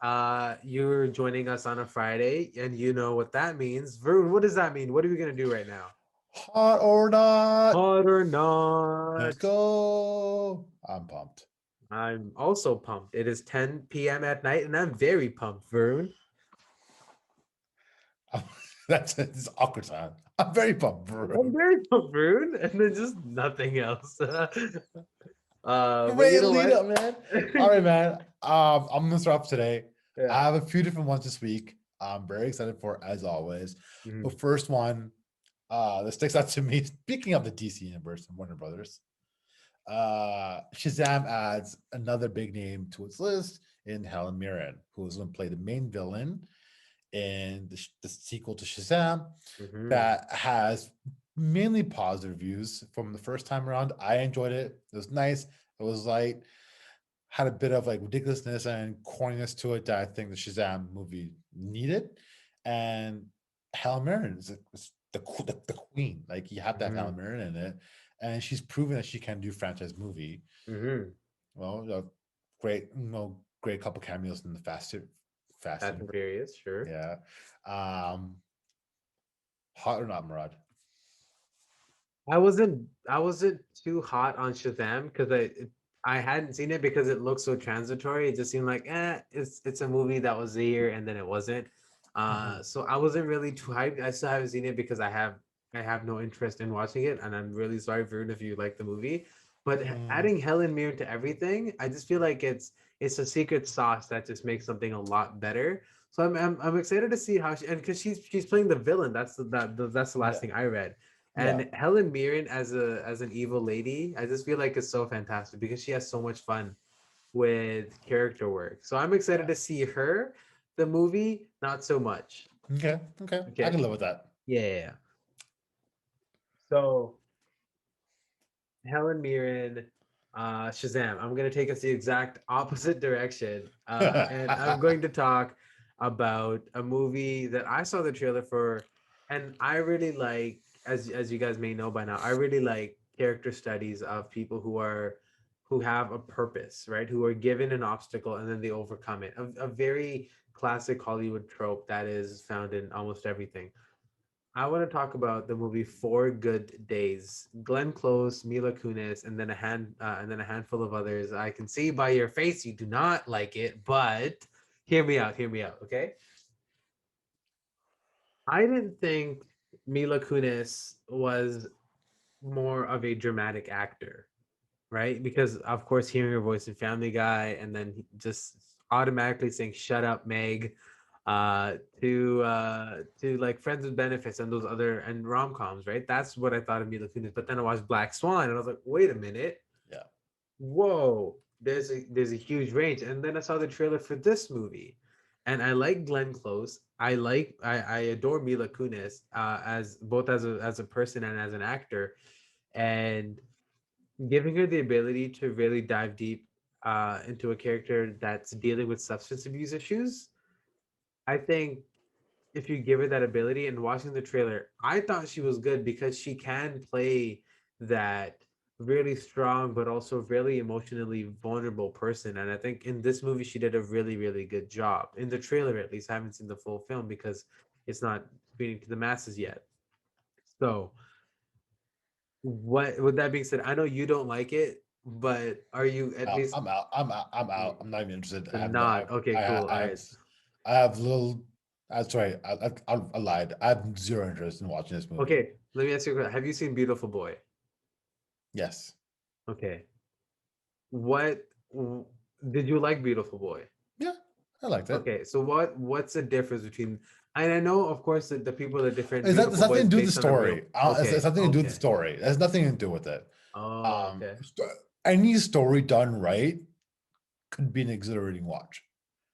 B: You're joining us on a Friday, and you know what that means. Varun, what does that mean? What are we gonna do right now?
A: Hot or not?
B: Hot or
A: Let's
B: not?
A: go. I'm pumped.
B: I'm also pumped. It is 10 p.m. at night, and I'm very pumped, Varun.
A: That's it's awkward time. I'm very pumped,
B: I'm
A: bro.
B: very pumped, Varun, and then just nothing else. But you
A: Great
B: know
A: lead
B: what?
A: up, man. All right, man. I'm gonna start off today.
B: Yeah.
A: I have a few different ones this week. I'm very excited for, as always. The
B: Mhm.
A: first one that sticks out to me, speaking of the DC universe and Warner Brothers, Shazam adds another big name to its list in Helen Mirren, who is going to play the main villain in the sequel to Shazam
B: Mhm.
A: that has mainly positive reviews from the first time around. I enjoyed it. It was nice. It was light. Had a bit of like ridiculousness and corniness to it that I think the Shazam movie needed. And Helen Mirren is the queen. Like you have to have Helen
B: Mhm.
A: Mirren in it, and she's proven that she can do franchise movie.
B: Mhm.
A: Well, great, great couple cameos in the Fast
B: Fast and
A: universe.
B: Furious, sure.
A: Yeah. Um, hot or not, Murad?
B: I wasn't too hot on Shazam because I hadn't seen it because it looked so transitory. It just seemed like it's a movie that was there and then it wasn't.
A: Mhm.
B: So I wasn't really too hyped. I still haven't seen it because I have no interest in watching it, and I'm really sorry, Varun, if you like the movie. But
A: Mm,
B: adding Helen Mirren to everything, I just feel like it's a secret sauce that just makes something a lot better. So I'm excited to see how she, and because she's playing the villain. That's the last
A: yeah,
B: thing I read.
A: yeah,
B: And Helen Mirren as an evil lady, I just feel like it's so fantastic because she has so much fun with character work. So I'm excited
A: yeah.
B: to see her. The movie, not so much.
A: Okay, okay. I
B: Okay.
A: can live with that.
B: Yeah. So Helen Mirren, Shazam. I'm gonna take us the exact opposite direction, and I'm going to talk about a movie that I saw the trailer for, and I really like. As you guys may know by now, I really like character studies of people who have a purpose, right? Who are given an obstacle and then they overcome it. A very classic Hollywood trope that is found in almost everything. I want to talk about the movie Four Good Days. Glenn Close, Mila Kunis, and then a handful of others. I can see by your face you do not like it, but hear me out. Hear me out. Okay. I didn't think Mila Kunis was more of a dramatic actor, right? Because of course, hearing her voice in Family Guy, and then just automatically saying "Shut up, Meg," to like Friends with Benefits and those other and rom coms, right? That's what I thought of Mila Kunis. But then I watched Black Swan, and I was like, wait a minute,
A: Yeah.
B: whoa, there's a huge range. And then I saw the trailer for this movie, and I like Glenn Close. I adore Mila Kunis as both as a person and as an actor, and giving her the ability to really dive deep into a character that's dealing with substance abuse issues. I think if you give her that ability, and watching the trailer, I thought she was good because she can play that really strong but also really emotionally vulnerable person. And I think in this movie she did a really, really good job. In the trailer at least. I haven't seen the full film because it's not speaking to the masses yet. So what with that being said, I know you don't like it, but are you at
A: Out.
B: least
A: I'm out. I'm out. I'm
B: mm,
A: out. I'm not even interested. I have no.
B: not okay, cool. All right.
A: I have little. That's right. I lied. I have zero interest in watching this movie.
B: Okay, let me ask you a question. Have you seen Beautiful Boy?
A: Yes.
B: Okay. What did you like Beautiful Boy?
A: Yeah, I liked it.
B: Okay, so what's the difference between and I know of course that the people are different.
A: It's
B: Beautiful Boy
A: nothing
B: is
A: to do with the
B: based on a real
A: story. It's
B: okay,
A: nothing to do with the
B: okay.
A: story. It has nothing to do with it.
B: Oh, okay.
A: Any story done right could be an exhilarating watch.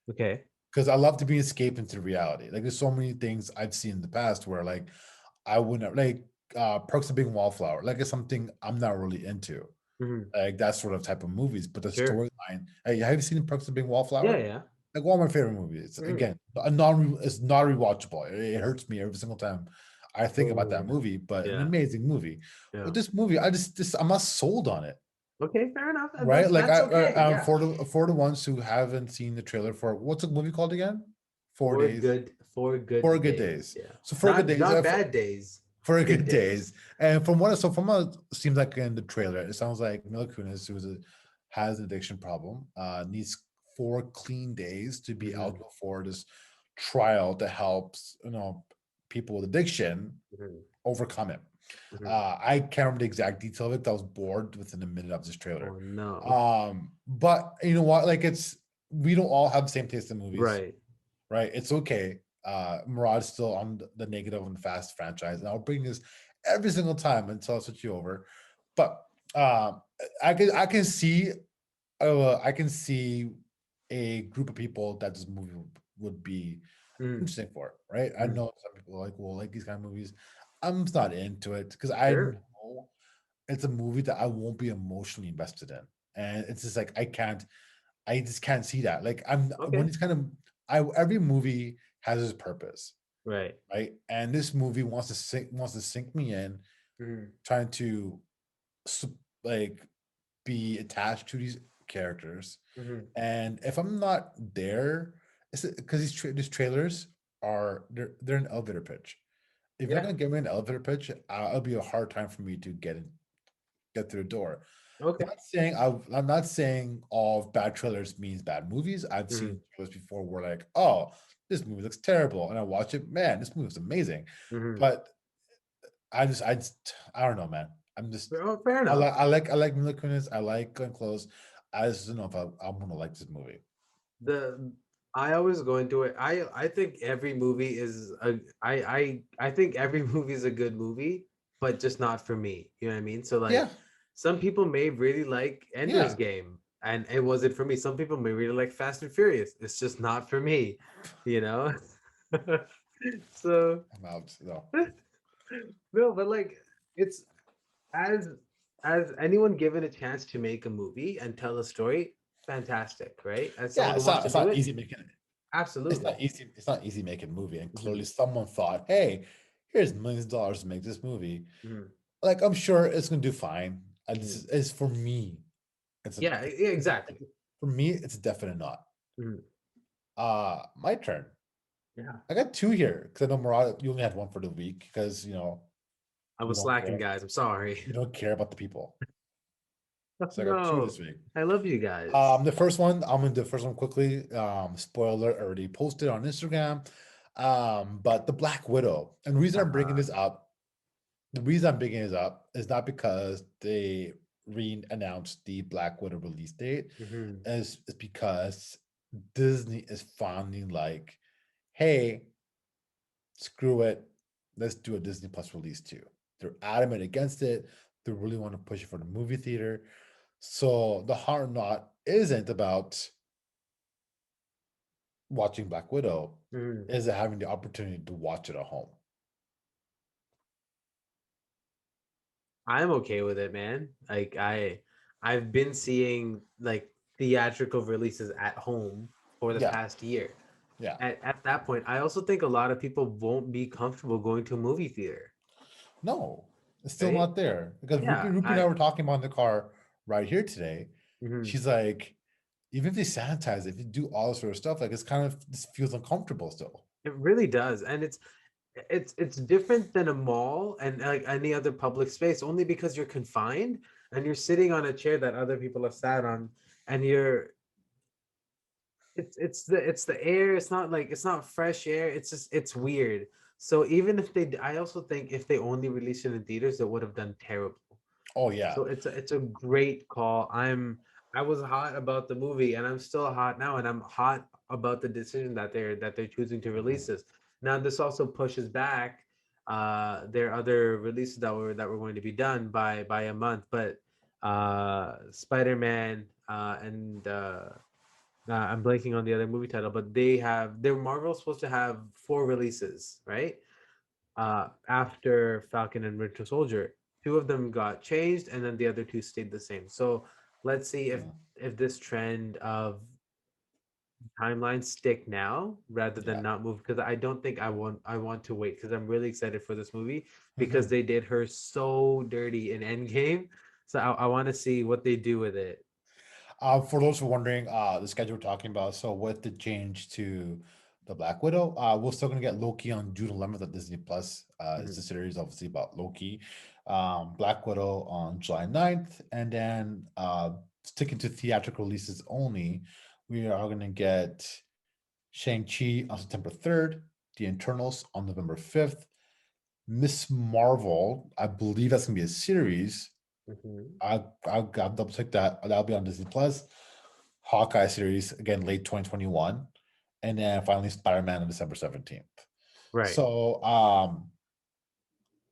B: Okay.
A: Because I love to be escape into reality. Like there's so many things I've seen in the past where like I wouldn't like Perks of Being a Wallflower. Like it's something I'm not really into.
B: Hmm.
A: Like that sort of type of movies. But the
B: Sure.
A: storyline. Hey, have you seen Perks of Being a
B: Yeah,
A: Wallflower?
B: yeah.
A: Like one of my favorite movies.
B: Mm.
A: Again, a non it's not rewatchable. It hurts me every single time I think about that
B: Oh,
A: movie. But an
B: yeah,
A: amazing movie.
B: yeah.
A: But this movie, I'm not sold on it.
B: Okay, fair enough. And
A: Right? Like
B: that's okay. Yeah.
A: for the ones who haven't seen the trailer for what's the movie called again? 4 days.
B: For
A: Four
B: good
A: good
B: days.
A: days.
B: Yeah.
A: So four good days.
B: Not bad days.
A: For
B: Good
A: good
B: days.
A: days. And from what it seems like in the trailer, it sounds like Mila Kunis, has an addiction problem, needs 4 clean days to be
B: Hmm.
A: eligible for this trial that helps people with addiction
B: Hmm.
A: overcome it.
B: Hmm.
A: I can't remember the exact detail of it. I was bored within a minute of this trailer.
B: Oh no.
A: But you know what? Like we don't all have the same taste in movies,
B: Right.
A: right? It's okay. Murad's still on the negative on the Fast franchise, and I'll bring this every single time until I switch you over. But um, I can see a group of people that this movie would be
B: Mm.
A: interesting for, right? I
B: Mm.
A: know some people are like, well, like these kind of movies. I'm just not into it because I
B: Sure.
A: know it's a movie that I won't be emotionally invested in, and it's just like I just can't see that. Like I'm when
B: Okay.
A: it's kind of I every movie has its purpose,
B: Right.
A: right? And this movie wants to sink me in,
B: Mm.
A: trying to like be attached to these characters.
B: Hmm.
A: And if I'm not there, it's because these trailers they're an elevator pitch. If you're not
B: Yeah.
A: gonna give me an elevator pitch, it'll be a hard time for me to get through the door.
B: Okay.
A: I'm not saying all bad trailers means bad movies. I've
B: Hmm.
A: seen trailers before where like, oh, this movie looks terrible, and I watch it, man, this movie looks amazing.
B: Hmm.
A: But I don't know, man. I'm just
B: Oh, fair enough.
A: I like Mila Kunis. I like Glenn Close. I just don't know if I'm gonna like this movie.
B: The I always go into it. I think every movie is a I think every movie is a good movie, but just not for me. You know what I mean? So
A: Yeah,
B: like some people may really like Ender's
A: yeah.
B: Game and it wasn't for me. Some people may really like Fast and Furious. It's just not for me, you know? So
A: I'm out. No.
B: no, but like it's as as anyone given a chance to make a movie and tell a story, fantastic, right? As someone
A: Yeah,
B: who wants to
A: it's
B: do
A: not
B: it,
A: easy making it.
B: absolutely.
A: It's not easy making a movie. And clearly
B: Mhm,
A: someone thought, hey, here's millions of dollars to make this movie.
B: mhm,
A: Like I'm sure it's gonna do fine. This
B: mhm.
A: is for me.
B: Yeah, yeah, exactly.
A: For me, it's a definite not.
B: Mhm.
A: My turn.
B: Yeah,
A: I got two here because I know Murad, you only had one for the week because
B: I
A: you
B: was
A: don't
B: slacking,
A: care.
B: guys. I'm sorry.
A: You don't care about the people. So I got two this
B: No,
A: week.
B: I love you guys.
A: The first one, I'm gonna do the first one quickly. Spoiler already posted on Instagram. But the Black Widow, and the reason I'm bringing
B: Uh-huh.
A: this up, the reason I'm bringing this up is not because they re-announced the Black Widow release date,
B: Mhm.
A: is because Disney is finally like, hey, screw it, let's do a Disney Plus release too. They're adamant against it. They really want to push it for the movie theater. So the hard knot isn't about watching Black Widow,
B: Mhm.
A: is it having the opportunity to watch it at home.
B: I'm okay with it, man. Like I've been seeing like theatrical releases at home for the
A: Yeah,
B: past year.
A: yeah.
B: At that point, I also think a lot of people won't be comfortable going to a movie theater,
A: No, it's still
B: right?
A: not there because
B: Yeah,
A: Rupi and I
B: I
A: were talking about in the car right here today.
B: mhm.
A: She's like, even if they sanitize, if you do all this sort of stuff, like it's kind of just feels uncomfortable still.
B: It really does. And it's different than a mall and like any other public space only because you're confined and you're sitting on a chair that other people have sat on and you're it's the air. It's not like it's not fresh air. It's just it's weird. So even if I also think if they only released it in theaters, it would have done terrible.
A: Oh yeah.
B: So it's a great call. I was hot about the movie, and I'm still hot now, and I'm hot about the decision that they're choosing to release
A: Mhm.
B: this. Now this also pushes back their other releases that were going to be done by a month, but Spider-Man and I'm blanking on the other movie title, but they're Marvel's supposed to have four releases, right? After Falcon and Winter Soldier. Two of them got changed, and then the other two stayed the same. So let's see
A: Yeah.
B: if this trend of timelines stick now rather than
A: Yeah.
B: not move. Because I want to wait because I'm really excited for this movie because
A: Mhm.
B: they did her so dirty in Endgame. So I want to see what they do with it.
A: For those who are wondering, the schedule we're talking about, so with the change to the Black Widow, we're still gonna get Loki on June 11th at Disney Plus. It's
B: Mhm,
A: a series obviously about Loki. Black Widow on July 9th, and then sticking to theatrical releases only, we are gonna get Shang-Chi on September 3rd, The Internals on November 5th, Miss Marvel, I believe that's gonna be a series.
B: mhm.
A: I'll double check that. That'll be on Disney Plus. Hawkeye series again late 2021, and then finally Spider-Man on December 17th.
B: Right.
A: So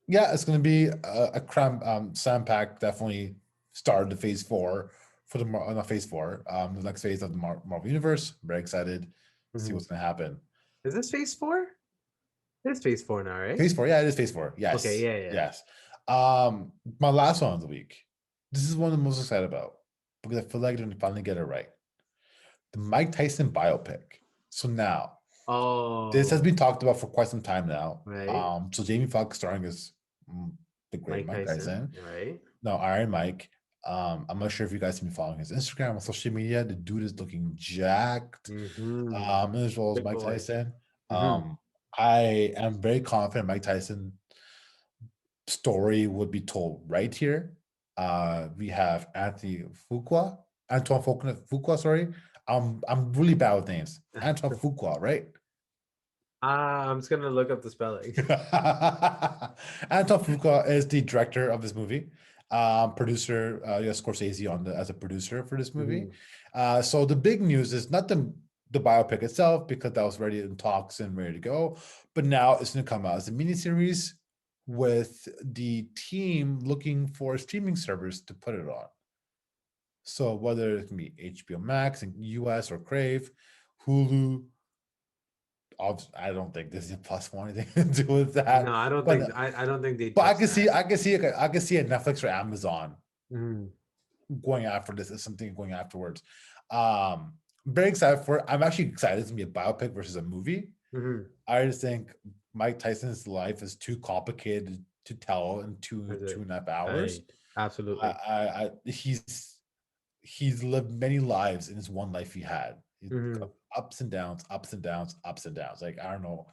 A: yeah, it's going to be a cram slam pack. Definitely started the phase four for the not phase four, the next phase of the Marvel universe. Very excited to see
B: Mhm.
A: what's going to happen.
B: Is this Phase 4? It's Phase 4 now, right?
A: Phase four, yeah, it is phase four.
B: Okay,
A: Yes,
B: yeah, yeah.
A: yes. My last one of the week. This is one I'm most excited about because I feel like they're going to finally get it right. The Mike Tyson biopic. So now this has
B: Oh,
A: been talked about for quite some time now.
B: right.
A: So Jamie Foxx starring as the great
B: Mike
A: Mike
B: Tyson,
A: Tyson.
B: right?
A: No, Iron Mike. I'm not sure if you guys have been following his Instagram or social media. The dude is looking jacked.
B: Mm-hmm.
A: As well as
B: Big
A: Mike
B: boy.
A: Tyson.
B: Mm-hmm.
A: I am very confident Mike Tyson story would be told right here. We have Antoine Fuqua, sorry. I'm really bad with names. Antoine Fuqua, right?
B: I'm just gonna look up the spelling.
A: Anton Fuqua is the director of this movie, producer, yes, Scorsese on as a producer for this movie.
B: Mm-hmm.
A: So the big news is not the biopic itself because that was ready in talks and ready to go, but now it's going to come out as a miniseries with the team looking for streaming servers to put it on. So whether it can be HBO Max in US or Crave, Hulu, I don't think Disney Plus want anything to do with
B: No,
A: that.
B: I don't think they
A: But
B: touch that.
A: I can see a Netflix or Amazon
B: Mm-hmm.
A: going after this as something going afterwards. Um, very excited for it. I'm actually excited it's gonna be a biopic versus a movie.
B: Mm-hmm.
A: I just think Mike Tyson's life is too complicated to tell in
B: Is
A: two
B: it?
A: and a half hours.
B: Right. Absolutely.
A: He's lived many lives in his one life he had.
B: Mm-hmm.
A: Ups and downs, ups and downs, ups and downs. Like I don't know,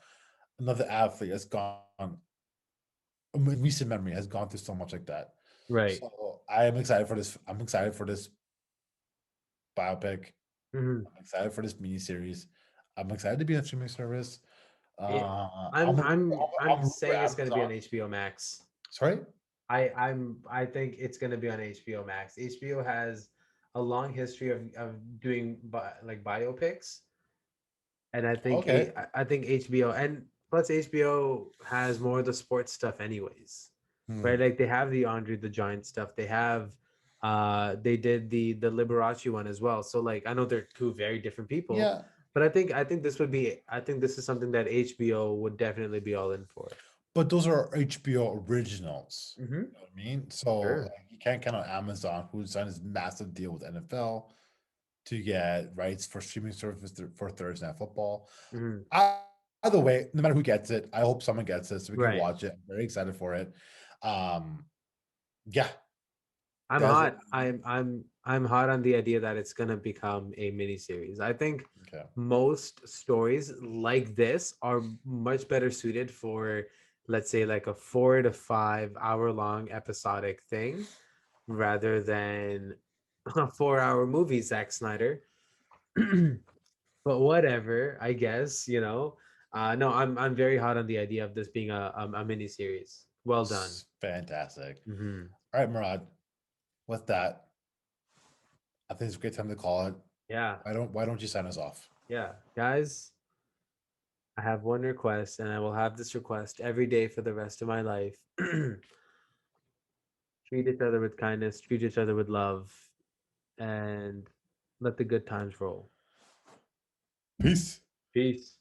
A: another athlete has gone in recent memory has gone through so much like that.
B: Right.
A: So I am excited for this. I'm excited for this biopic.
B: Mm-hmm.
A: I'm excited for this miniseries. I'm excited to be on streaming service.
B: It,
A: I'm
B: I'm
A: rooting for
B: saying it's gonna be on
A: Amazon.
B: HBO Max.
A: Sorry.
B: I think it's gonna be on HBO Max. HBO has a long history of doing like biopics, and
A: Okay.
B: I think HBO and plus HBO has more of the sports stuff anyways, right?
A: Hmm.
B: Like they have the Andre the Giant stuff. They have they did the Liberace one as well. So like I know they're two very different people,
A: Yeah,
B: but I think this would be I think this is something that HBO would definitely be all in for.
A: but those are HBO originals.
B: Mm-hmm.
A: You know what I mean? So
B: Sure.
A: like, you can't count on Amazon, who's signed this massive deal with NFL to get rights for streaming service for Thursday Night Football.
B: Mm-hmm.
A: Either way, no matter who gets it, I hope someone gets it so we can
B: Right.
A: watch it. I'm very excited for it. Um, yeah,
B: I'm
A: that's
B: hot. I'm hot on the idea that it's gonna become a mini series. I think
A: okay.
B: most stories like this are much better suited for, let's say, like a 4 to 5 hour long episodic thing rather than a 4 hour movie, Zack Snyder. But whatever, I guess, you know. No, I'm very hot on the idea of this being a mini series. Well done.
A: Fantastic.
B: Hmm.
A: All right, Murad. With that, I think it's a great time to call it.
B: Yeah,
A: Why don't you sign us off?
B: yeah, guys. I have one request, and I will have this request every day for the rest of my life. Treat each other with kindness, treat each other with love, and let the good times roll.
A: Peace.
B: Peace.